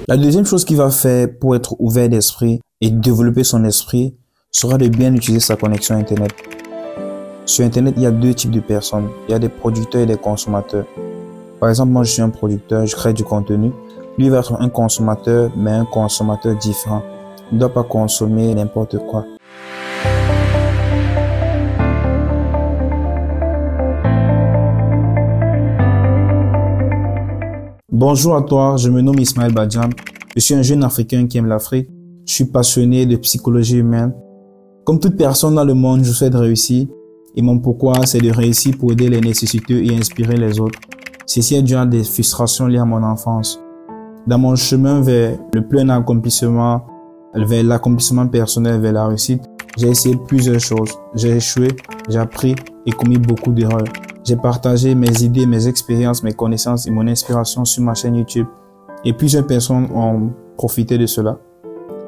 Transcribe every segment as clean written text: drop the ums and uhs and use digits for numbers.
La deuxième chose qu'il va faire pour être ouvert d'esprit et développer son esprit sera de bien utiliser sa connexion Internet. Sur Internet, il y a deux types de personnes. Il y a des producteurs et des consommateurs. Par exemple, moi, je suis un producteur, je crée du contenu. Lui va être un consommateur, mais un consommateur différent. Il ne doit pas consommer n'importe quoi. Bonjour à toi, je me nomme Ismaël Badjam. Je suis un jeune Africain qui aime l'Afrique. Je suis passionné de psychologie humaine. Comme toute personne dans le monde, je souhaite réussir. Et mon pourquoi, c'est de réussir pour aider les nécessiteux et inspirer les autres. Ceci est dû à des frustrations liées à mon enfance. Dans mon chemin vers le plein accomplissement, vers l'accomplissement personnel, vers la réussite, j'ai essayé plusieurs choses. J'ai échoué, j'ai appris et commis beaucoup d'erreurs. J'ai partagé mes idées, mes expériences, mes connaissances et mon inspiration sur ma chaîne YouTube. Et plusieurs personnes ont profité de cela.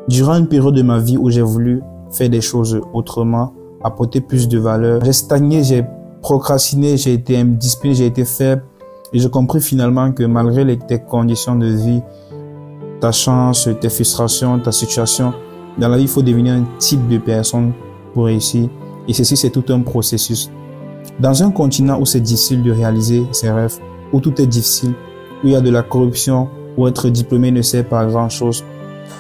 Durant une période de ma vie où j'ai voulu faire des choses autrement, apporter plus de valeur, j'ai stagné, j'ai procrastiné, j'ai été indiscipliné, j'ai été faible. Et j'ai compris finalement que malgré tes conditions de vie, ta chance, tes frustrations, ta situation, dans la vie, il faut devenir un type de personne pour réussir. Et ceci, c'est tout un processus. Dans un continent où c'est difficile de réaliser ses rêves, où tout est difficile, où il y a de la corruption, où être diplômé ne sert pas à grand chose,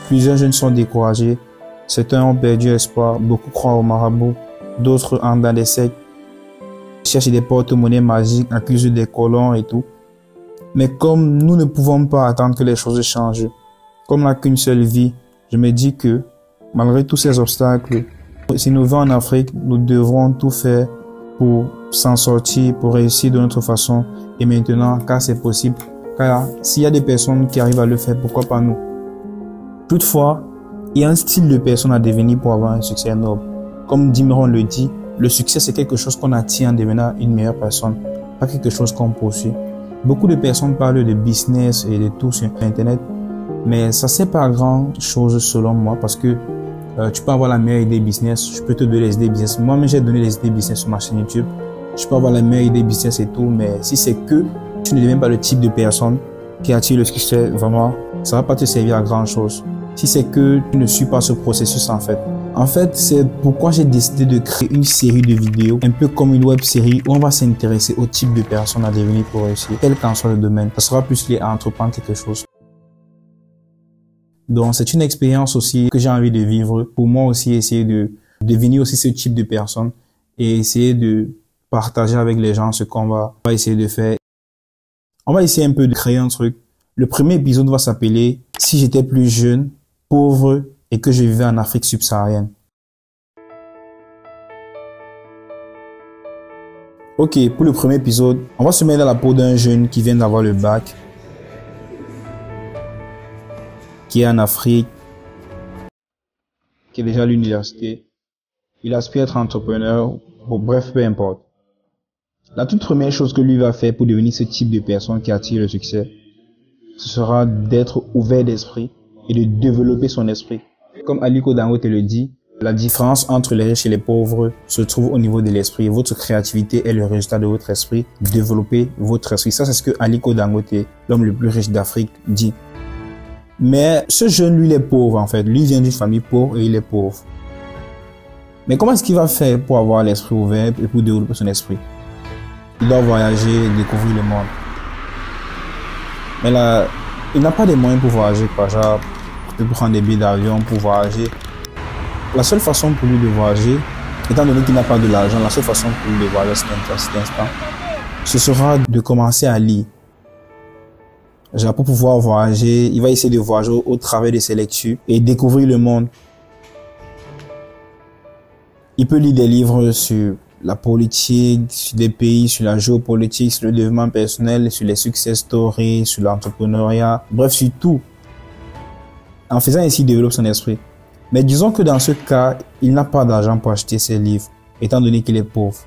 plusieurs jeunes sont découragés, certains ont perdu espoir, beaucoup croient au marabout, d'autres entrent dans des sectes, cherchent des porte-monnaies magiques, accusent des colons et tout. Mais comme nous ne pouvons pas attendre que les choses changent, comme on n'a qu'une seule vie, je me dis que malgré tous ces obstacles, si nous vivons en Afrique, nous devrons tout faire pour s'en sortir, pour réussir de notre façon. Et maintenant, car c'est possible, car s'il y a des personnes qui arrivent à le faire, pourquoi pas nous? Toutefois, il y a un style de personne à devenir pour avoir un succès noble. Comme Dimeron le dit, le succès c'est quelque chose qu'on attire en devenant une meilleure personne, pas quelque chose qu'on poursuit. Beaucoup de personnes parlent de business et de tout sur Internet, mais ça sert pas à grand chose selon moi parce que tu peux avoir la meilleure idée business, je peux te donner les idées business. Moi-même, j'ai donné les idées business sur ma chaîne YouTube. Je peux avoir la meilleure idée business et tout, mais si c'est que tu ne deviens pas le type de personne qui attire le succès, vraiment, ça va pas te servir à grand chose. Si c'est que tu ne suis pas ce processus en fait. En fait, c'est pourquoi j'ai décidé de créer une série de vidéos, un peu comme une web série où on va s'intéresser au type de personne à devenir pour réussir, quel qu'en soit le domaine. Ça sera plus lié à entreprendre quelque chose. Donc, c'est une expérience aussi que j'ai envie de vivre. Pour moi aussi, essayer de devenir aussi ce type de personne et essayer de partager avec les gens ce qu'on va essayer de faire. On va essayer un peu de créer un truc. Le premier épisode va s'appeler « Si j'étais plus jeune, pauvre et que je vivais en Afrique subsaharienne ». Ok, pour le premier épisode, on va se mettre dans la peau d'un jeune qui vient d'avoir le bac, qui est en Afrique, qui est déjà à l'université. Il aspire à être entrepreneur, bref, peu importe. La toute première chose que lui va faire pour devenir ce type de personne qui attire le succès, ce sera d'être ouvert d'esprit et de développer son esprit. Comme Aliko Dangote le dit, la différence entre les riches et les pauvres se trouve au niveau de l'esprit. Votre créativité est le résultat de votre esprit. Développez votre esprit. Ça, c'est ce que Aliko Dangote, l'homme le plus riche d'Afrique, dit. Mais ce jeune, lui, il est pauvre en fait. Lui vient d'une famille pauvre et il est pauvre. Mais comment est-ce qu'il va faire pour avoir l'esprit ouvert et pour développer son esprit? Il doit voyager et découvrir le monde. Mais là, il n'a pas de moyens pour voyager, quoi. Genre, il peut prendre des billets d'avion pour voyager. La seule façon pour lui de voyager, étant donné qu'il n'a pas de l'argent, la seule façon pour lui de voyager à cet instant, ce sera de commencer à lire. Genre, pour pouvoir voyager, il va essayer de voyager au travers de ses lectures et découvrir le monde. Il peut lire des livres sur la politique, sur des pays, sur la géopolitique, sur le développement personnel, sur les success stories, sur l'entrepreneuriat, bref, sur tout. En faisant ainsi, il développe son esprit. Mais disons que dans ce cas, il n'a pas d'argent pour acheter ses livres, étant donné qu'il est pauvre.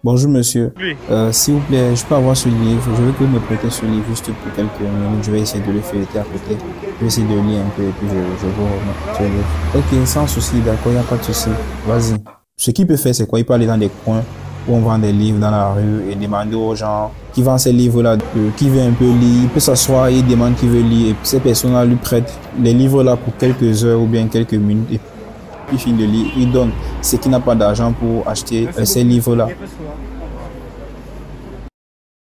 Bonjour monsieur, s'il vous plaît, je peux avoir ce livre, je veux que vous me prêtez ce livre juste pour quelques minutes, je vais essayer de le feuilleter à côté, je vais essayer de lire un peu et puis je vous remets ce livre. Ok, sans souci, d'accord, il n'y a pas de souci, vas-y. Ce qu'il peut faire, c'est quoi? Il peut aller dans des coins où on vend des livres dans la rue et demander aux gens qui vendent ces livres-là, qui veut un peu lire, il peut s'asseoir et il demande qui veut lire et puis ces personnes-là lui prêtent les livres-là pour quelques heures ou bien quelques minutes et puis il finit de lire, il donne ce qui n'a pas d'argent pour acheter ces livres-là.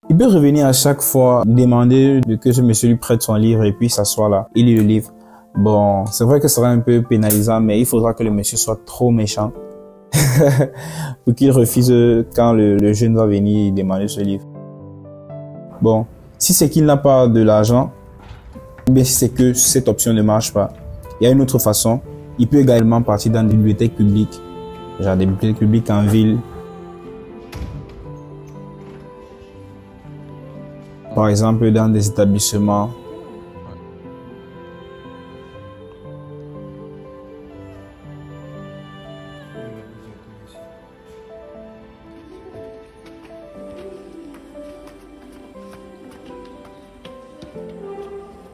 Il peut revenir à chaque fois, demander que ce monsieur lui prête son livre et puis s'asseoir là, il lit le livre. Bon, c'est vrai que ce sera un peu pénalisant, mais il faudra que le monsieur soit trop méchant pour qu'il refuse quand le jeune va venir demander ce livre. Bon, si c'est qu'il n'a pas de l'argent, ou bien si c'est que cette option ne marche pas, il y a une autre façon. Il peut également partir dans des bibliothèques publiques, genre des bibliothèques publiques en ville. Par exemple, dans des établissements.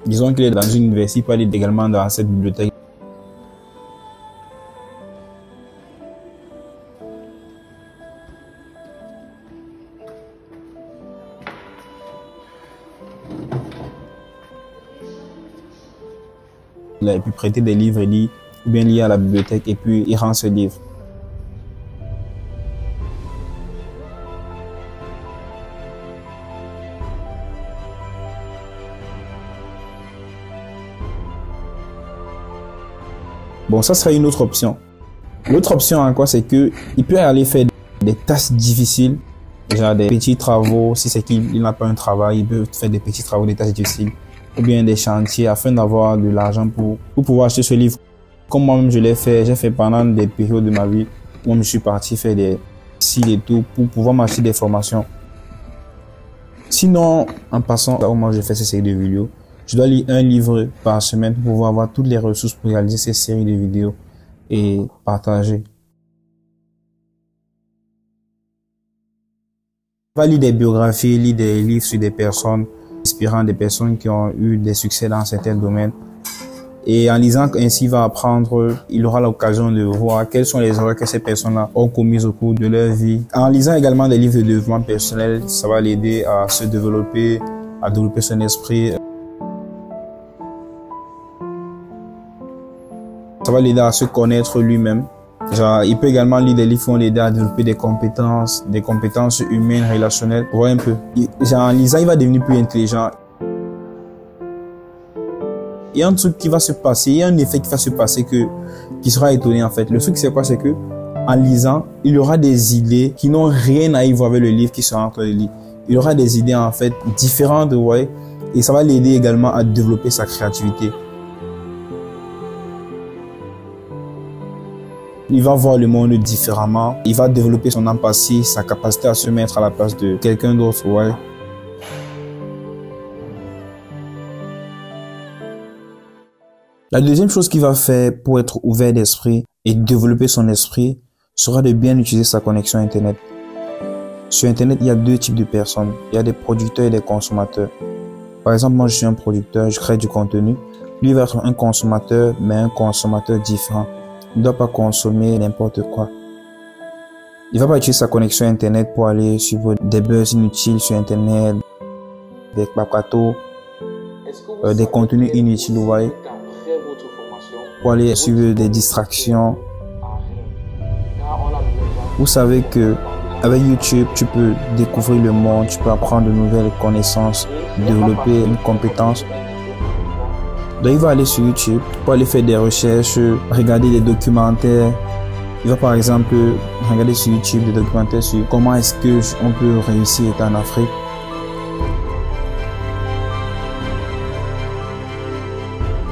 Disons qu'il est dans une université, il peut aller également dans cette bibliothèque. Il a pu prêter des livres et lire, ou bien lire à la bibliothèque et puis il rend ce livre. Bon, ça serait une autre option. L'autre option en quoi, c'est que il peut aller faire des tâches difficiles, genre des petits travaux. Si c'est qu'il n'a pas un travail, il peut faire des petits travaux, des tâches difficiles, ou bien des chantiers afin d'avoir de l'argent pour pouvoir acheter ce livre. Comme moi-même je l'ai fait, j'ai fait pendant des périodes de ma vie où je suis parti faire des sites et tout pour pouvoir m'acheter des formations. Sinon, en passant là où moi je fais ces séries de vidéos, je dois lire un livre par semaine pour pouvoir avoir toutes les ressources pour réaliser ces séries de vidéos et partager. On va lire des biographies, lire des livres sur des personnes inspirant, des personnes qui ont eu des succès dans certains domaines. Et en lisant ainsi, il va apprendre, il aura l'occasion de voir quelles sont les erreurs que ces personnes-là ont commises au cours de leur vie. En lisant également des livres de développement personnel, ça va l'aider à se développer, à développer son esprit. Ça va l'aider à se connaître lui-même. Genre, il peut également lire des livres qui vont l'aider à développer des compétences humaines, relationnelles. Voir un peu. Genre, en lisant, il va devenir plus intelligent. Il y a un truc qui va se passer, il y a un effet qui va se passer qui sera étonné en fait. Le truc c'est quoi? C'est que en lisant, il aura des idées qui n'ont rien à y voir avec le livre qui sera en train de lire. Il aura des idées en fait différentes, ouais, et ça va l'aider également à développer sa créativité. Il va voir le monde différemment, il va développer son empathie, sa capacité à se mettre à la place de quelqu'un d'autre, ouais. La deuxième chose qu'il va faire pour être ouvert d'esprit et développer son esprit sera de bien utiliser sa connexion Internet. Sur Internet, il y a deux types de personnes. Il y a des producteurs et des consommateurs. Par exemple, moi, je suis un producteur, je crée du contenu. Lui, il va être un consommateur, mais un consommateur différent. Il ne doit pas consommer n'importe quoi. Il va pas utiliser sa connexion Internet pour aller suivre des buzz inutiles sur Internet, des papatos, des contenus inutiles, vous voyez, pour aller suivre des distractions. Vous savez que avec YouTube, tu peux découvrir le monde, tu peux apprendre de nouvelles connaissances, développer une compétence. Donc il va aller sur YouTube pour aller faire des recherches, regarder des documentaires. Il va par exemple regarder sur YouTube des documentaires sur comment est-ce que on peut réussir en Afrique.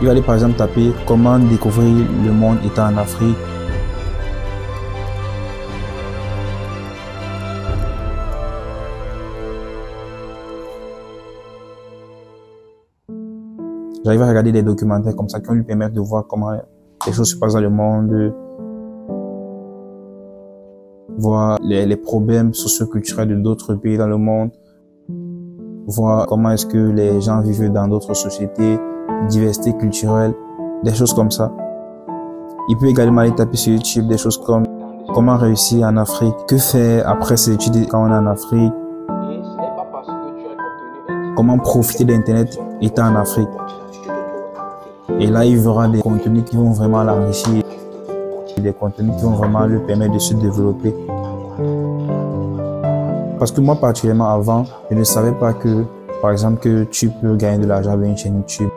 Il va aller par exemple taper comment découvrir le monde étant en Afrique. J'arrive à regarder des documentaires comme ça qui vont lui permettre de voir comment les choses se passent dans le monde, voir les problèmes socio-culturels de d'autres pays dans le monde, voir comment est-ce que les gens vivent dans d'autres sociétés, diversité culturelle, des choses comme ça. Il peut également aller taper sur YouTube des choses comme comment réussir en Afrique, que faire après ses études quand on est en Afrique, comment profiter d'Internet étant en Afrique. Et là, il verra des contenus qui vont vraiment l'enrichir, des contenus qui vont vraiment lui permettre de se développer. Parce que moi, particulièrement avant, je ne savais pas que, par exemple, que tu peux gagner de l'argent avec une chaîne YouTube.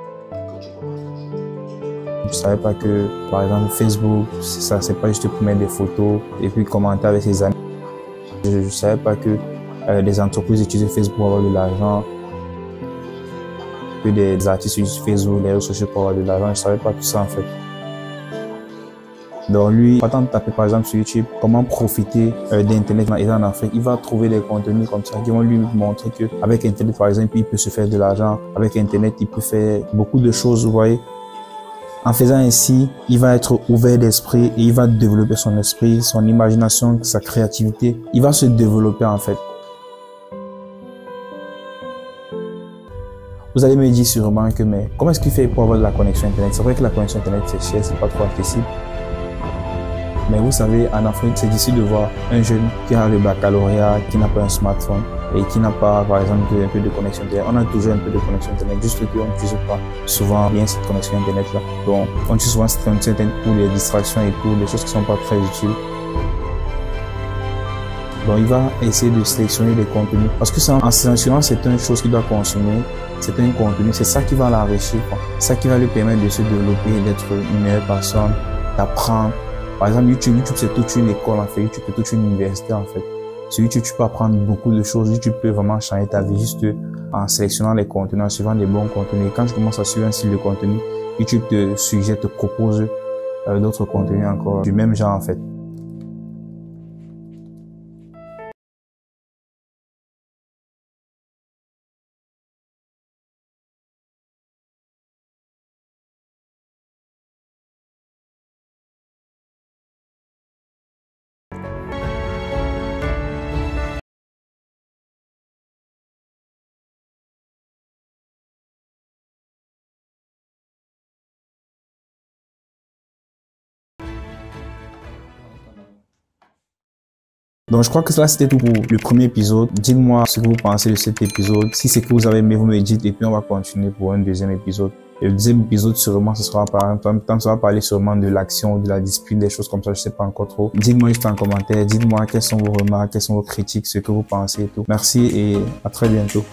Je ne savais pas que, par exemple, Facebook, c'est pas juste pour mettre des photos et puis commenter avec ses amis. Je ne savais pas que des entreprises utilisent Facebook pour avoir de l'argent, que des artistes utilisent Facebook, les réseaux sociaux pour avoir de l'argent. Je ne savais pas tout ça en fait. Donc lui, pas tant de taper par exemple sur YouTube comment profiter d'Internet étant en Afrique, il va trouver des contenus comme ça qui vont lui montrer que avec Internet par exemple, il peut se faire de l'argent. Avec Internet, il peut faire beaucoup de choses, vous voyez. En faisant ainsi, il va être ouvert d'esprit et il va développer son esprit, son imagination, sa créativité. Il va se développer en fait. Vous allez me dire sûrement que mais comment est-ce qu'il fait pour avoir de la connexion Internet? C'est vrai que la connexion Internet c'est cher, c'est pas trop accessible. Mais vous savez, en Afrique, c'est difficile de voir un jeune qui a le baccalauréat, qui n'a pas un smartphone et qui n'a pas, par exemple, un peu de connexion Internet. On a toujours un peu de connexion Internet, juste qu'on n'utilise pas souvent bien cette connexion Internet-là. Donc, on utilise souvent cette connexion Internet pour les distractions et pour des choses qui ne sont pas très utiles. Donc, il va essayer de sélectionner des contenus. Parce que en sélectionnant certaines choses qu'il doit consommer, c'est un contenu, c'est ça qui va l'enrichir. C'est ça qui va lui permettre de se développer, d'être une meilleure personne, d'apprendre. Par exemple, YouTube c'est toute une école en fait, YouTube c'est toute une université en fait. Sur YouTube, tu peux apprendre beaucoup de choses, YouTube peut vraiment changer ta vie juste en sélectionnant les contenus, en suivant des bons contenus. Et quand tu commences à suivre un style de contenu, YouTube te suggère, te propose d'autres contenus encore du même genre en fait. Donc je crois que cela c'était tout pour le premier épisode. Dites-moi ce que vous pensez de cet épisode. Si c'est que vous avez aimé, vous me dites et puis on va continuer pour un deuxième épisode. Et le deuxième épisode sûrement ce sera par exemple, ça va parler sûrement de l'action, de la discipline, des choses comme ça, je sais pas encore trop. Dites-moi juste en commentaire, dites-moi quelles sont vos remarques, quelles sont vos critiques, ce que vous pensez et tout. Merci et à très bientôt.